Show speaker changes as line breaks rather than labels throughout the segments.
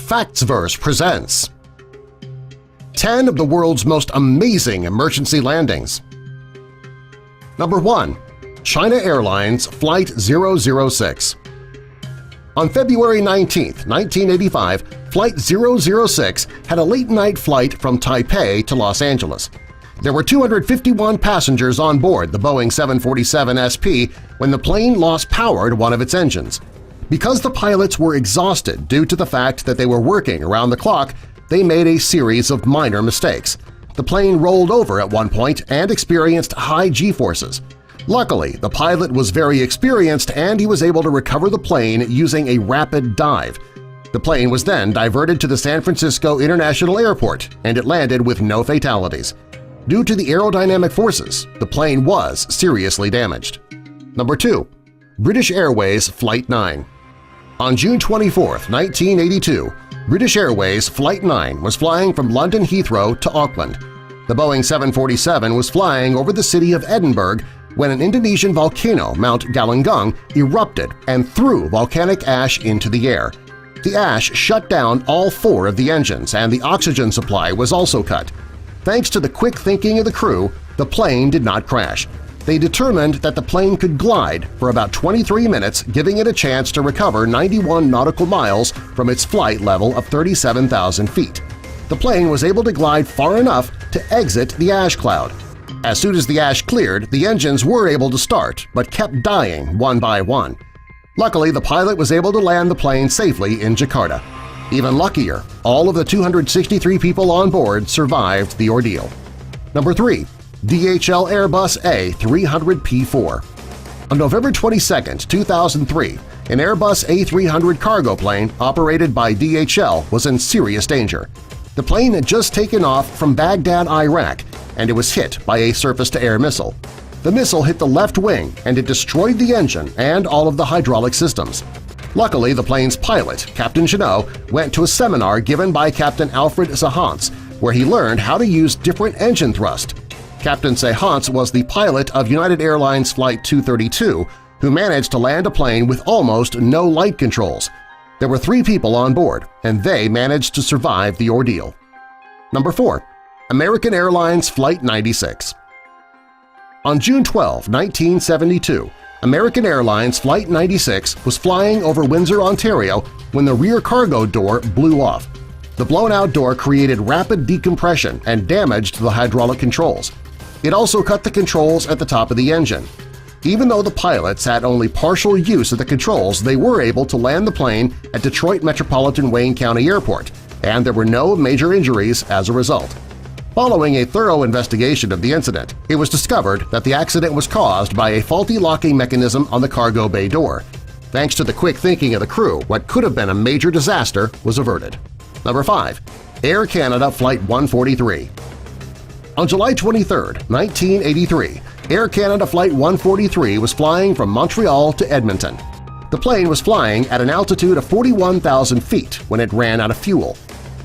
Factsverse presents 10 of the world's most amazing emergency landings. Number 1. China Airlines Flight 006. On February 19, 1985, Flight 006 had a late-night flight from Taipei to Los Angeles. There were 251 passengers on board the Boeing 747 SP when the plane lost power to one of its engines. Because the pilots were exhausted due to the fact that they were working around the clock, they made a series of minor mistakes. The plane rolled over at one point and experienced high G-forces. Luckily, the pilot was very experienced and he was able to recover the plane using a rapid dive. The plane was then diverted to the San Francisco International Airport and it landed with no fatalities. Due to the aerodynamic forces, the plane was seriously damaged. Number 2. British Airways Flight 9. On June 24, 1982, British Airways Flight 9 was flying from London Heathrow to Auckland. The Boeing 747 was flying over the city of Edinburgh when an Indonesian volcano, Mount Galunggung, erupted and threw volcanic ash into the air. The ash shut down all 4 of the engines and the oxygen supply was also cut. Thanks to the quick thinking of the crew, the plane did not crash. They determined that the plane could glide for about 23 minutes, giving it a chance to recover 91 nautical miles from its flight level of 37,000 feet. The plane was able to glide far enough to exit the ash cloud. As soon as the ash cleared, the engines were able to start but kept dying one by one. Luckily, the pilot was able to land the plane safely in Jakarta. Even luckier, all of the 263 people on board survived the ordeal. Number 3. DHL Airbus A300P4. On November 22, 2003, an Airbus A300 cargo plane operated by DHL was in serious danger. The plane had just taken off from Baghdad, Iraq, and it was hit by a surface-to-air missile. The missile hit the left wing and it destroyed the engine and all of the hydraulic systems. Luckily, the plane's pilot, Captain Jeannot, went to a seminar given by Captain Alfred Sahans, where he learned how to use different engine thrust. Captain Sahans was the pilot of United Airlines Flight 232, who managed to land a plane with almost no light controls. There were 3 people on board, and they managed to survive the ordeal. Number 4. American Airlines Flight 96. On June 12, 1972, American Airlines Flight 96 was flying over Windsor, Ontario when the rear cargo door blew off. The blown-out door created rapid decompression and damaged the hydraulic controls. It also cut the controls at the top of the engine. Even though the pilots had only partial use of the controls, they were able to land the plane at Detroit Metropolitan Wayne County Airport, and there were no major injuries as a result. Following a thorough investigation of the incident, it was discovered that the accident was caused by a faulty locking mechanism on the cargo bay door. Thanks to the quick thinking of the crew, what could have been a major disaster was averted. Number 5. Air Canada Flight 143. On July 23, 1983, Air Canada Flight 143 was flying from Montreal to Edmonton. The plane was flying at an altitude of 41,000 feet when it ran out of fuel.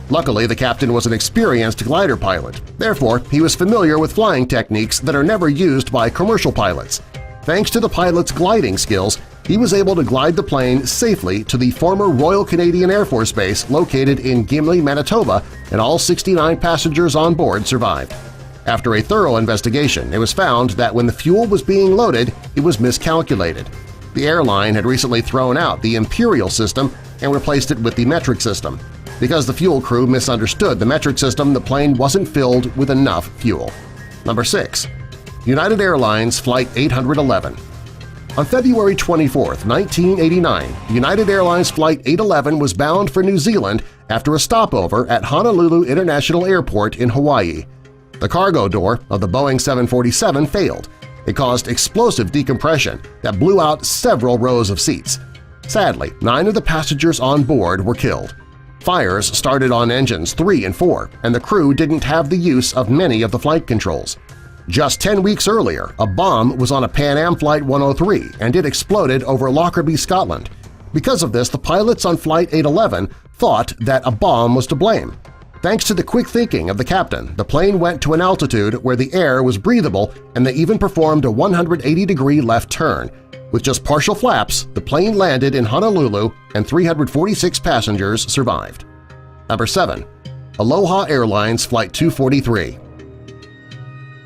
Luckily, the captain was an experienced glider pilot. Therefore, he was familiar with flying techniques that are never used by commercial pilots. Thanks to the pilot's gliding skills, he was able to glide the plane safely to the former Royal Canadian Air Force Base located in Gimli, Manitoba, and all 69 passengers on board survived. After a thorough investigation, it was found that when the fuel was being loaded, it was miscalculated. The airline had recently thrown out the Imperial system and replaced it with the metric system. Because the fuel crew misunderstood the metric system, the plane wasn't filled with enough fuel. Number 6. United Airlines Flight 811. On February 24, 1989, United Airlines Flight 811 was bound for New Zealand after a stopover at Honolulu International Airport in Hawaii. The cargo door of the Boeing 747 failed. It caused explosive decompression that blew out several rows of seats. Sadly, 9 of the passengers on board were killed. Fires started on engines 3 and 4, and the crew didn't have the use of many of the flight controls. Just 10 weeks earlier, a bomb was on a Pan Am Flight 103 and it exploded over Lockerbie, Scotland. Because of this, the pilots on Flight 811 thought that a bomb was to blame. Thanks to the quick thinking of the captain, the plane went to an altitude where the air was breathable and they even performed a 180-degree left turn. With just partial flaps, the plane landed in Honolulu and 346 passengers survived. Number 7. Aloha Airlines Flight 243.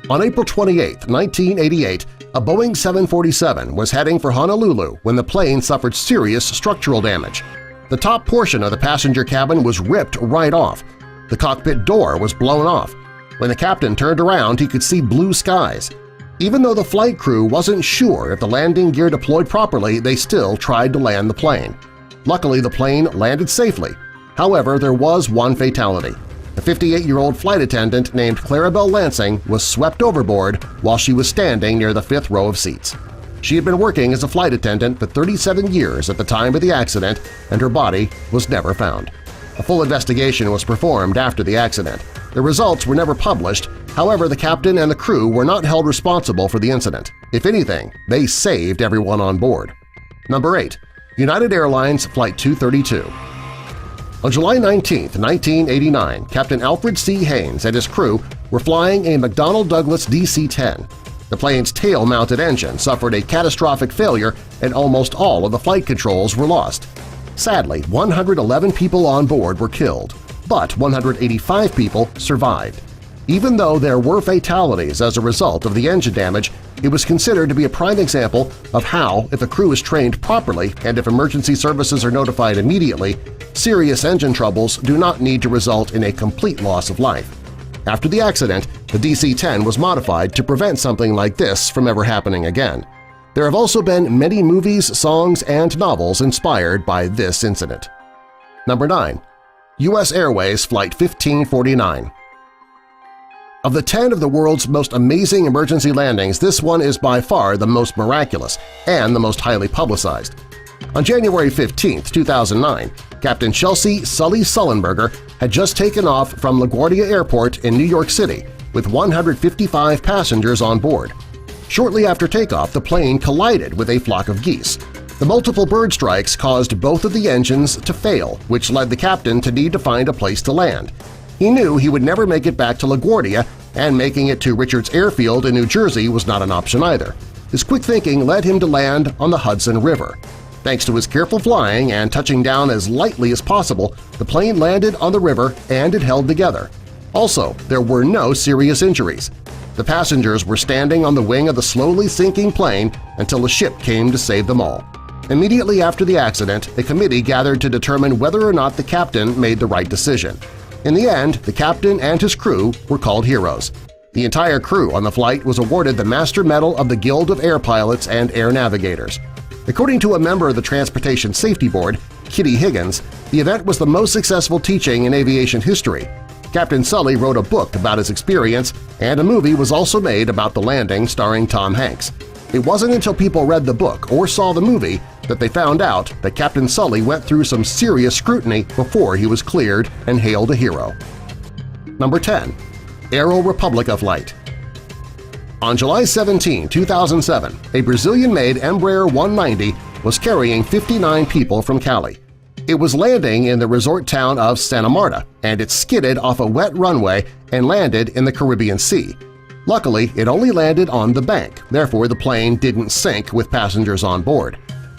On April 28, 1988, a Boeing 747 was heading for Honolulu when the plane suffered serious structural damage. The top portion of the passenger cabin was ripped right off. The cockpit door was blown off. When the captain turned around, he could see blue skies. Even though the flight crew wasn't sure if the landing gear deployed properly, they still tried to land the plane. Luckily, the plane landed safely. However, there was one fatality. A 58-year-old flight attendant named Clarabelle Lansing was swept overboard while she was standing near the fifth row of seats. She had been working as a flight attendant for 37 years at the time of the accident, and her body was never found. A full investigation was performed after the accident. The results were never published. However, the captain and the crew were not held responsible for the incident. If anything, they saved everyone on board. Number 8. United Airlines Flight 232. On July 19, 1989, Captain Alfred C. Haynes and his crew were flying a McDonnell Douglas DC-10. The plane's tail-mounted engine suffered a catastrophic failure and almost all of the flight controls were lost. Sadly, 111 people on board were killed, but 185 people survived. Even though there were fatalities as a result of the engine damage, it was considered to be a prime example of how, if a crew is trained properly and if emergency services are notified immediately, serious engine troubles do not need to result in a complete loss of life. After the accident, the DC-10 was modified to prevent something like this from ever happening again. There have also been many movies, songs, and novels inspired by this incident. Number 9. U.S. Airways Flight 1549. Of the 10 of the world's most amazing emergency landings, this one is by far the most miraculous and the most highly publicized. On January 15, 2009, Captain Chelsea Sully Sullenberger had just taken off from LaGuardia Airport in New York City with 155 passengers on board. Shortly after takeoff, the plane collided with a flock of geese. The multiple bird strikes caused both of the engines to fail, which led the captain to need to find a place to land. He knew he would never make it back to LaGuardia, and making it to Richards Airfield in New Jersey was not an option either. His quick thinking led him to land on the Hudson River. Thanks to his careful flying and touching down as lightly as possible, the plane landed on the river and it held together. Also, there were no serious injuries. The passengers were standing on the wing of the slowly sinking plane until a ship came to save them all. Immediately after the accident, a committee gathered to determine whether or not the captain made the right decision. In the end, the captain and his crew were called heroes. The entire crew on the flight was awarded the Master Medal of the Guild of Air Pilots and Air Navigators. According to a member of the Transportation Safety Board, Kitty Higgins, the event was the most successful teaching in aviation history. Captain Sully wrote a book about his experience, and a movie was also made about the landing starring Tom Hanks. It wasn't until people read the book or saw the movie that they found out that Captain Sully went through some serious scrutiny before he was cleared and hailed a hero. Number 10. Aero Republica Flight. On July 17, 2007, a Brazilian-made Embraer 190 was carrying 59 people from Cali. It was landing in the resort town of Santa Marta, and it skidded off a wet runway and landed in the Caribbean Sea. Luckily, it only landed on the bank, therefore the plane didn't sink with passengers on board.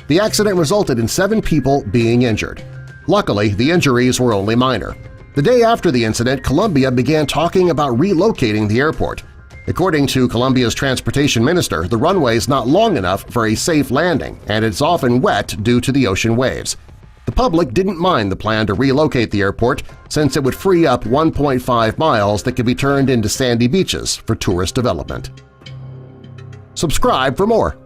The accident resulted in 7 people being injured. Luckily, the injuries were only minor. The day after the incident, Colombia began talking about relocating the airport. According to Colombia's transportation minister, the runway is not long enough for a safe landing, and it's often wet due to the ocean waves. The public didn't mind the plan to relocate the airport since it would free up 1.5 miles that could be turned into sandy beaches for tourist development. Subscribe for more!